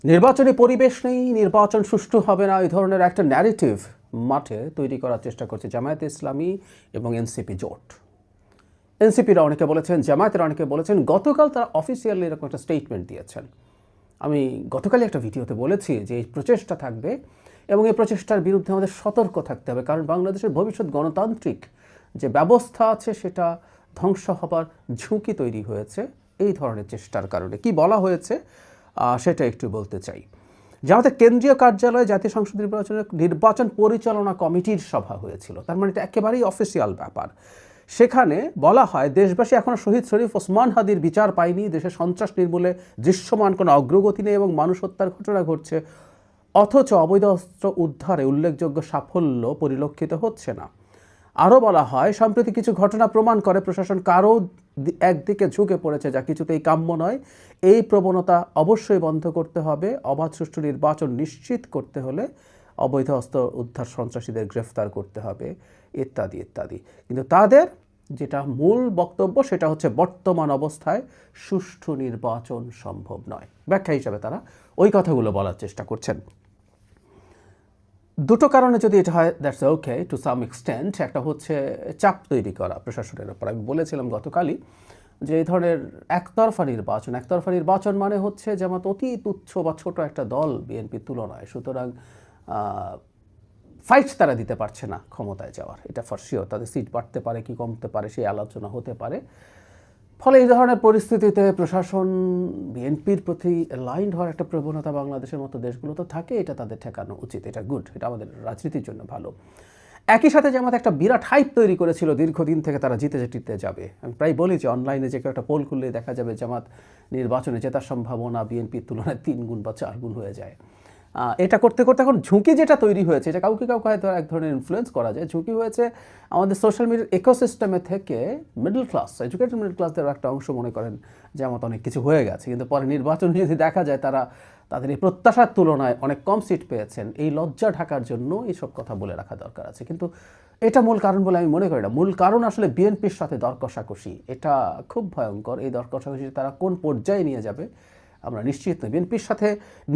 নির্বাচনী পরিবেশ নেই, নির্বাচন সুষ্ঠু হবে না, এই ধরনের একটা ন্যারেটিভ মাঠে তৈরি করার চেষ্টা করছে জামায়াতে ইসলামী এবং এনসিপি জোট। এনসিপিরা অনেকে বলেছেন, জামায়াতের অনেকে বলেছেন, গতকাল তারা অফিসিয়ালি এরকম একটা স্টেটমেন্ট দিয়েছেন। আমি গতকালই একটা ভিডিওতে বলেছি যে এই প্রচেষ্টা থাকবে এবং এই প্রচেষ্টার বিরুদ্ধে আমাদের সতর্ক থাকতে হবে, কারণ বাংলাদেশের ভবিষ্যৎ গণতান্ত্রিক যে ব্যবস্থা আছে সেটা ধ্বংস হবার ঝুঁকি তৈরি হয়েছে এই ধরনের চেষ্টার কারণে। কি বলা হয়েছে সেটা একটু বলতে চাই। জামাতের কেন্দ্রীয় কার্যালয়ে জাতীয় সংসদ নির্বাচন পরিচালনা কমিটির সভা হয়েছিল, তার মানে এটা একেবারেই অফিসিয়াল ব্যাপার। সেখানে বলা হয়, দেশবাসী এখনও শহীদ শরীফ ওসমান হাদির বিচার পায়নি, দেশে সন্ত্রাস নির্মূলে দৃশ্যমান কোনো অগ্রগতি নেই এবং মানুষ হত্যার ঘটনা ঘটছে, অথচ অবৈধ অস্ত্র উদ্ধারে উল্লেখযোগ্য সাফল্য পরিলক্ষিত হচ্ছে না। আরও বলা হয়, সম্প্রতি কিছু ঘটনা প্রমাণ করে প্রশাসন কারও একদিকে ঝুঁকে পড়েছে, যা কিছুতেই কাম্য নয়। এই প্রবণতা অবশ্যই বন্ধ করতে হবে। অবাধ সুষ্ঠু নির্বাচন নিশ্চিত করতে হলে অবৈধ অস্ত্র উদ্ধার, সন্ত্রাসীদের গ্রেফতার করতে হবে, ইত্যাদি ইত্যাদি। কিন্তু তাদের যেটা মূল বক্তব্য সেটা হচ্ছে বর্তমান অবস্থায় সুষ্ঠু নির্বাচন সম্ভব নয়। ব্যাখ্যা হিসাবে তারা ওই কথাগুলো বলার চেষ্টা করছেন। দুটো কারণে যদি এটা হয়, that's okay to some extent. একটা হচ্ছে চাপ তৈরি করা প্রশাসনের ওপর। আমি বলেছিলাম গতকালই যে এই ধরনের একতরফা নির্বাচন মানে হচ্ছে যেমন অতি তুচ্ছ বা ছোট একটা দল বিএনপির তুলনায়, সুতরাং ফাইট তারা দিতে পারছে না ক্ষমতায় যাওয়ার, এটা ফর শিওর। তাদের সিট বাড়তে পারে কি কমতে পারে সেই আলোচনা হতে পারে। ফলে এই ধরনের পরিস্থিতিতে প্রশাসন বিএনপির প্রতি লাইন হওয়ার একটা প্রবণতা বাংলাদেশের মতো দেশগুলো তো থাকে, এটা তাদের ঠেকানো উচিত, এটা গুড, এটা আমাদের রাজনীতির জন্য ভালো। একই সাথে যেমন একটা বিরাট হাইপ তৈরি করেছিল দীর্ঘদিন থেকে তারা জিতে যাবে। আমি প্রায় বলি যে অনলাইনে যে একটা পোল খুললে দেখা যাবে জামাত নির্বাচনে জেতার সম্ভাবনা বিএনপির তুলনায় 3 গুণ বা 4 গুণ হয়ে যায়। এটা করতে করতে এখন ঝুঁকি যেটা তৈরি হয়েছে, এটা কাউকে হয়তো এক ধরনের ইনফ্লুয়েন্স করা যায়। ঝুঁকি হয়েছে আমাদের সোশ্যাল মিডিয়ার ইকোসিস্টেমে থেকে মিডল ক্লাস, এডুকেটেড মিডল ক্লাসদের একটা অংশ মনে করেন যে আমার অনেক কিছু হয়ে গেছে, কিন্তু পরে নির্বাচনে যদি দেখা যায় তারা তাদের এই প্রত্যাশার তুলনায় অনেক কম সিট পেয়েছেন, এই লজ্জা ঢাকার জন্য এইসব কথা বলে রাখা দরকার আছে। কিন্তু এটা মূল কারণ বলে আমি মনে করি না। মূল কারণ আসলে বিএনপির সাথে দর কষাকষি। এটা খুব ভয়ঙ্কর। এই দর কষাকষি তারা কোন পর্যায়ে নিয়ে যাবে আমরা নিশ্চিত নই। বিএনপির সাথে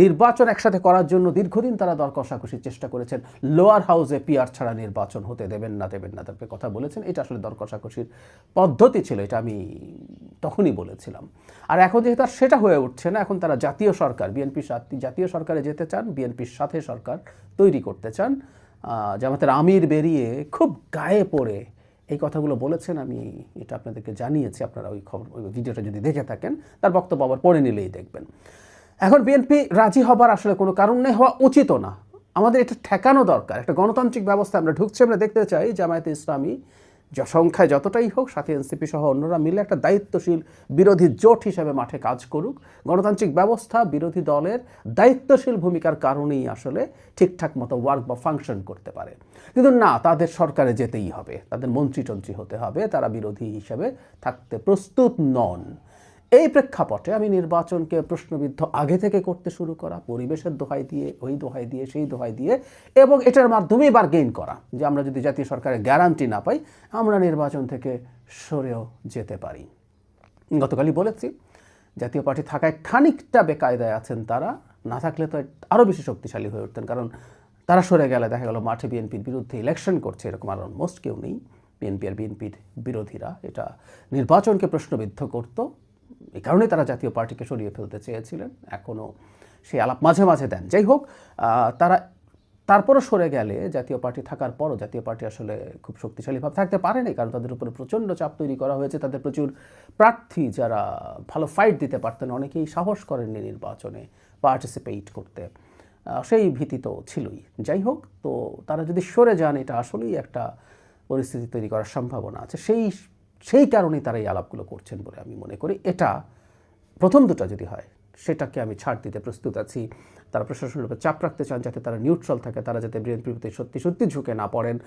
নির্বাচন একসাথে করার জন্য দীর্ঘদিন তারা দর কষাকষির চেষ্টা করেছেন। লোয়ার হাউসে পিআর ছাড়া নির্বাচন হতে দেবেন না তারপরে কথা বলেছেন। এটা আসলে দর কষাকষির পদ্ধতি ছিল, এটা আমি তখনই বলেছিলাম। আর এখন যেহেতু আর সেটা হয়ে উঠছে না, এখন তারা জাতীয় সরকার, বিএনপির জাতীয় সরকারে যেতে চান, বিএনপির সাথে সরকার তৈরি করতে চান। জামাতের আমির বেরিয়ে খুব গায়ে পড়ে এই কথাগুলো বলেছেন, আমি এটা আপনাদেরকে জানিয়েছি। আপনারা ওই ভিডিওটা যদি দেখে থাকেন, তার বক্তব্য আবার পড়ে নিলেই দেখবেন। এখন বিএনপি রাজি হবার আসলে কোনো কারণ নেই, হওয়া উচিতও না। আমাদের এটা ঠেকানো দরকার। একটা গণতান্ত্রিক ব্যবস্থা আমরা ঢুকছি, আমরা দেখতে চাই জামায়াতে ইসলামী সংখ্যায় যতটাই হোক, সাথে এনসিপি সহ অন্যরা মিলে একটা দায়িত্বশীল বিরোধী জোট হিসেবে মাঠে কাজ করুক। গণতান্ত্রিক ব্যবস্থা বিরোধী দলের দায়িত্বশীল ভূমিকার কারণেই আসলে ঠিকঠাক মতো ওয়ার্ক বা ফাংশন করতে পারে। কিন্তু না, তাদের সরকারে যেতেই হবে, তাদের মন্ত্রী হতে হবে, তারা বিরোধী হিসেবে থাকতে প্রস্তুত নন। এই প্রেক্ষাপটে আমি নির্বাচনকে প্রশ্নবিদ্ধ আগে থেকে করতে শুরু করা, পরিবেশের দোহাই দিয়ে, ওই দোহাই দিয়ে, সেই দোহাই দিয়ে, এবং এটার মাধ্যমেই বার্গেইন করা যে আমরা যদি জাতীয় সরকারের গ্যারান্টি না পাই আমরা নির্বাচন থেকে সরেও যেতে পারি। গতকালই বলেছি, জাতীয় পার্টি থাকায় খানিকটা বেকায়দায় আছেন তারা, না থাকলে তো আরও বেশি শক্তিশালী হয়ে উঠতেন। কারণ তারা সরে গেলে দেখা গেল মাঠে বিএনপির বিরুদ্ধে ইলেকশন করছে এরকম আর অলমোস্ট কেউ নেই। বিএনপি আর বিএনপির বিরোধীরা এটা নির্বাচনকে প্রশ্নবিদ্ধ করত, এই কারণে তারা জাতীয় পার্টিকে সরিয়ে ফেলতে চেয়েছিলেন। এখনও সেই আলাপ মাঝে মাঝে দেন। যাই হোক, তারা তারপরও সরে গেলে, জাতীয় পার্টি থাকার পরও জাতীয় পার্টি আসলে খুব শক্তিশালীভাবে থাকতে পারেনি, কারণ তাদের উপরে প্রচণ্ড চাপ তৈরি করা হয়েছে। তাদের প্রচুর প্রার্থী যারা ভালো ফাইট দিতে পারতেন, অনেকেই সাহস করেননি নির্বাচনে পার্টিসিপেট করতে, সেই ভীতি তো ছিলই। যাই হোক, তো তারা যদি সরে যান এটা আসলেই একটা পরিস্থিতি তৈরি করার সম্ভাবনা আছে। সেই কারণেই তারা এই আলাপগুলো করছেন বলে আমি মনে করি। এটা প্রথম দুটো যদি হয় সেটাকে আমি ছাড় দিতে প্রস্তুত আছি। তারা প্রশাসনের উপর চাপ রাখতে চান যাতে তারা নিউট্রাল থাকে, তারা যাতে বিএনপির প্রতি সত্যি ঝুঁকে না পড়েন।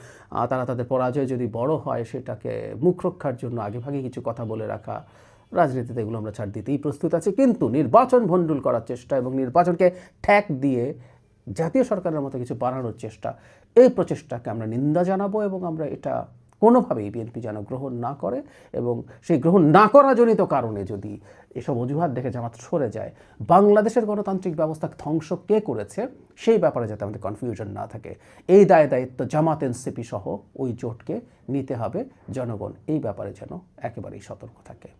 তারা তাদের পরাজয় যদি বড় হয় সেটাকে মুখ রক্ষার জন্য আগেভাগে কিছু কথা বলে রাখা, রাজনীতিতে এগুলো আমরা ছাড় দিতেই প্রস্তুত আছি। কিন্তু নির্বাচন ভণ্ডুল করার চেষ্টা এবং নির্বাচনকে ঠ্যাক দিয়ে জাতীয় সরকারের মতো কিছু বানানোর চেষ্টা, এই প্রচেষ্টাকে আমরা নিন্দা জানাবো এবং আমরা এটা কোনোভাবেই বিএনপি যেন গ্রহণ না করে, এবং সেই গ্রহণ না করাজনিত কারণে যদি এসব অজুহাত দেখে জামাত সরে যায়, বাংলাদেশের গণতান্ত্রিক ব্যবস্থা ধ্বংস কে করেছে সেই ব্যাপারে যাতে আমাদের কনফিউশন না থাকে, এই দায়িত্ব জামাত এনসিপি সহ ওই জোটকে নিতে হবে। জনগণ এই ব্যাপারে যেন একেবারেই সতর্ক থাকে।